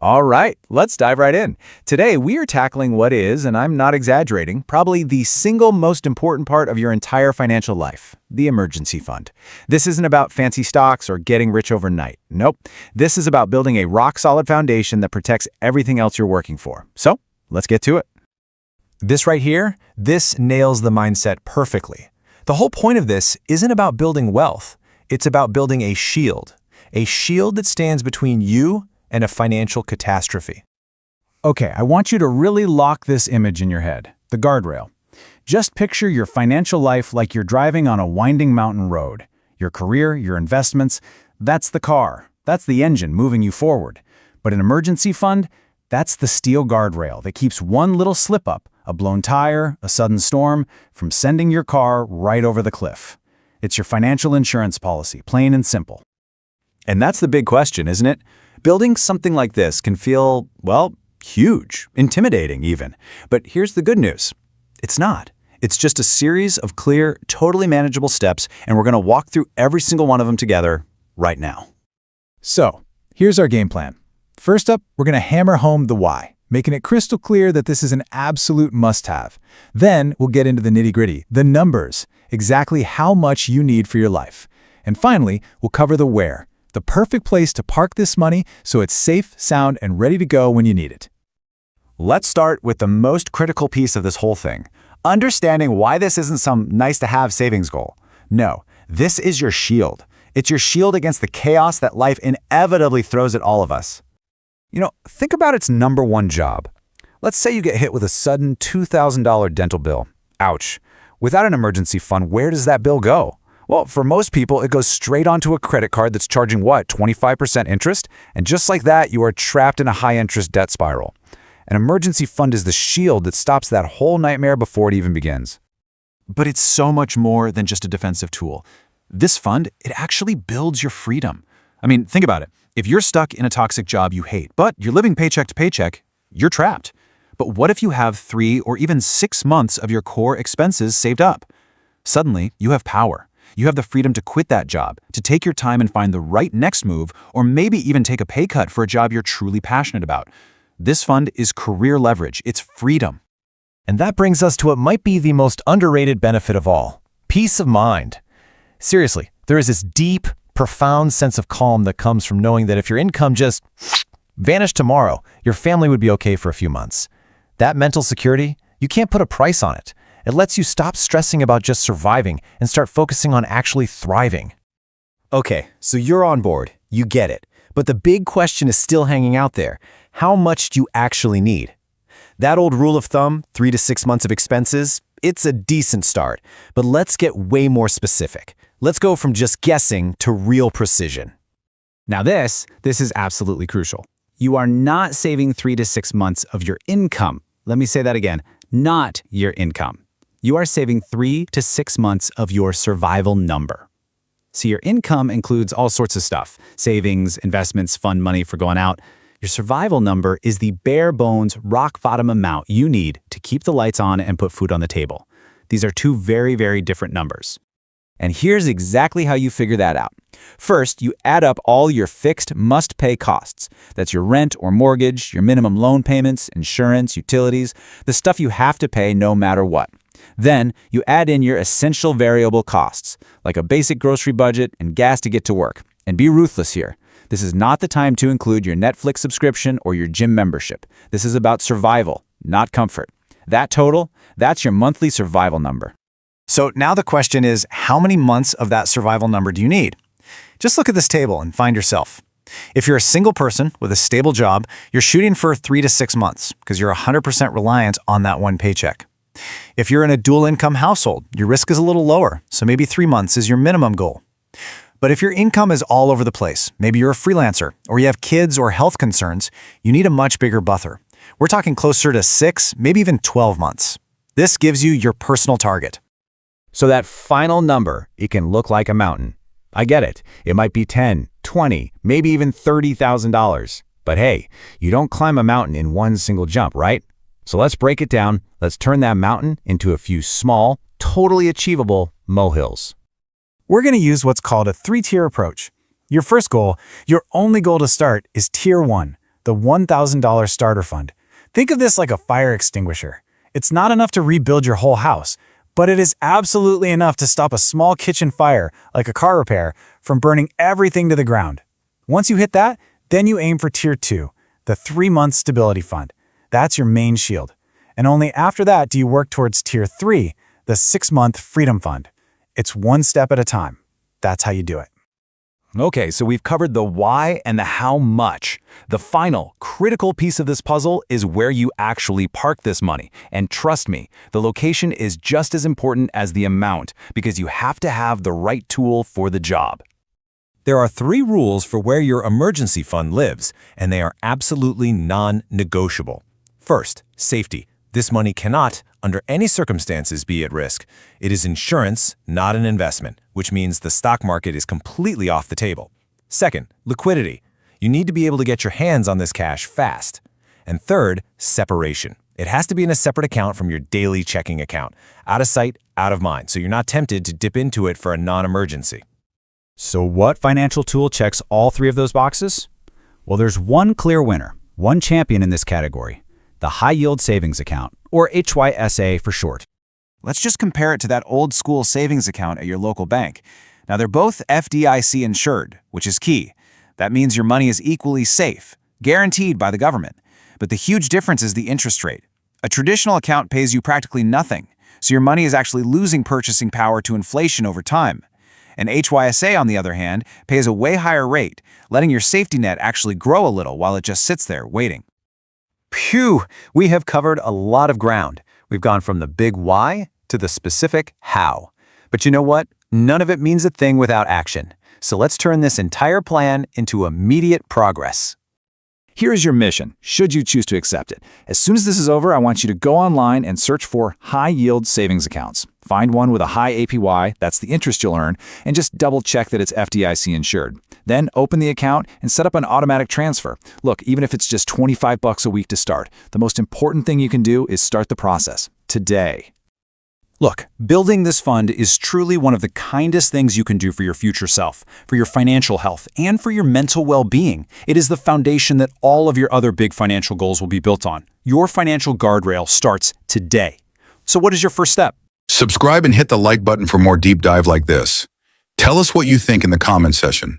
All right, let's dive right in. Today, we are tackling what is, and I'm not exaggerating, probably the single most important part of your entire financial life, the emergency fund. This isn't about fancy stocks or getting rich overnight. Nope. This is about building a rock-solid foundation that protects everything else you're working for. So, let's get to it. This right here, this nails the mindset perfectly. The whole point of this isn't about building wealth. It's about building a shield that stands between you and a financial catastrophe. Okay, I want you to really lock this image in your head, the guardrail. Just picture your financial life like you're driving on a winding mountain road. Your career, your investments, that's the car. That's the engine moving you forward. But an emergency fund, that's the steel guardrail that keeps one little slip-up, a blown tire, a sudden storm, from sending your car right over the cliff. It's your financial insurance policy, plain and simple. And that's the big question, isn't it? Building something like this can feel, well, huge, intimidating even. But here's the good news. It's not. It's just a series of clear, totally manageable steps, and we're going to walk through every single one of them together right now. So, here's our game plan. First up, we're going to hammer home the why, making it crystal clear that this is an absolute must-have. Then, we'll get into the nitty-gritty, the numbers, exactly how much you need for your life. And finally, we'll cover the where, the perfect place to park this money so it's safe, sound, and ready to go when you need it. Let's start with the most critical piece of this whole thing, understanding why this isn't some nice-to-have savings goal. No, this is your shield. It's your shield against the chaos that life inevitably throws at all of us. Think about its number one job. Let's say you get hit with a sudden $2,000 dental bill. Ouch. Without an emergency fund, where does that bill go? Well, for most people, it goes straight onto a credit card that's charging, 25% interest? And just like that, you are trapped in a high-interest debt spiral. An emergency fund is the shield that stops that whole nightmare before it even begins. But it's so much more than just a defensive tool. This fund, it actually builds your freedom. I mean, think about it. If you're stuck in a toxic job you hate, but you're living paycheck to paycheck, you're trapped. But what if you have 3 or even 6 months of your core expenses saved up? Suddenly, you have power. You have the freedom to quit that job, to take your time and find the right next move, or maybe even take a pay cut for a job you're truly passionate about. This fund is career leverage. It's freedom. And that brings us to what might be the most underrated benefit of all, peace of mind. Seriously, there is this deep, profound sense of calm that comes from knowing that if your income just vanished tomorrow, your family would be okay for a few months. That mental security, you can't put a price on it. It lets you stop stressing about just surviving and start focusing on actually thriving. Okay, so you're on board. You get it. But the big question is still hanging out there. How much do you actually need? That old rule of thumb, 3 to 6 months of expenses, it's a decent start. But let's get way more specific. Let's go from just guessing to real precision. Now this is absolutely crucial. You are not saving 3 to 6 months of your income. Let me say that again, not your income. You are saving 3 to 6 months of your survival number. So your income includes all sorts of stuff, savings, investments, fund money for going out. Your survival number is the bare bones, rock bottom amount you need to keep the lights on and put food on the table. These are two very, very different numbers. And here's exactly how you figure that out. First, you add up all your fixed must-pay costs. That's your rent or mortgage, your minimum loan payments, insurance, utilities, the stuff you have to pay no matter what. Then, you add in your essential variable costs, like a basic grocery budget and gas to get to work. And be ruthless here. This is not the time to include your Netflix subscription or your gym membership. This is about survival, not comfort. That total, that's your monthly survival number. So now the question is, how many months of that survival number do you need? Just look at this table and find yourself. If you're a single person with a stable job, you're shooting for 3 to 6 months because you're 100% reliant on that one paycheck. If you're in a dual-income household, your risk is a little lower, so maybe 3 months is your minimum goal. But if your income is all over the place, maybe you're a freelancer, or you have kids or health concerns, you need a much bigger buffer. We're talking closer to 6, maybe even 12 months. This gives you your personal target. So that final number, it can look like a mountain. I get it. It might be $10, $20, maybe even $30,000. But hey, you don't climb a mountain in one single jump, right? So let's break it down. Let's turn that mountain into a few small, totally achievable molehills. We're going to use what's called a 3-tier approach. Your first goal, your only goal to start, is Tier 1. the $1,000 starter fund. Think of this like a fire extinguisher. It's not enough to rebuild your whole house, but it is absolutely enough to stop a small kitchen fire, like a car repair, from burning everything to the ground. Once you hit that, then you aim for Tier 2, the 3-month stability fund. That's your main shield. And only after that do you work towards Tier 3, the 6-month freedom fund. It's one step at a time. That's how you do it. Okay, so we've covered the why and the how much. The final, critical piece of this puzzle is where you actually park this money. And trust me, the location is just as important as the amount because you have to have the right tool for the job. There are 3 rules for where your emergency fund lives, and they are absolutely non-negotiable. First, safety. This money cannot, under any circumstances, be at risk. It is insurance, not an investment, which means the stock market is completely off the table. Second, liquidity. You need to be able to get your hands on this cash fast. And third, separation. It has to be in a separate account from your daily checking account. Out of sight, out of mind, so you're not tempted to dip into it for a non-emergency. So what financial tool checks all 3 of those boxes? Well, there's one clear winner, one champion in this category, the High Yield Savings Account, or HYSA for short. Let's just compare it to that old school savings account at your local bank. Now, they're both FDIC insured, which is key. That means your money is equally safe, guaranteed by the government. But the huge difference is the interest rate. A traditional account pays you practically nothing, so your money is actually losing purchasing power to inflation over time. An HYSA, on the other hand, pays a way higher rate, letting your safety net actually grow a little while it just sits there waiting. Phew! We have covered a lot of ground. We've gone from the big why to the specific how. But you know what? None of it means a thing without action. So let's turn this entire plan into immediate progress. Here is your mission, should you choose to accept it. As soon as this is over, I want you to go online and search for high-yield savings accounts. Find one with a high APY, that's the interest you'll earn, and just double-check that it's FDIC insured. Then open the account and set up an automatic transfer. Look, even if it's just $25 a week to start, the most important thing you can do is start the process today. Look, building this fund is truly one of the kindest things you can do for your future self, for your financial health, and for your mental well-being. It is the foundation that all of your other big financial goals will be built on. Your financial guardrail starts today. So what is your first step? Subscribe and hit the like button for more deep dive like this. Tell us what you think in the comment section.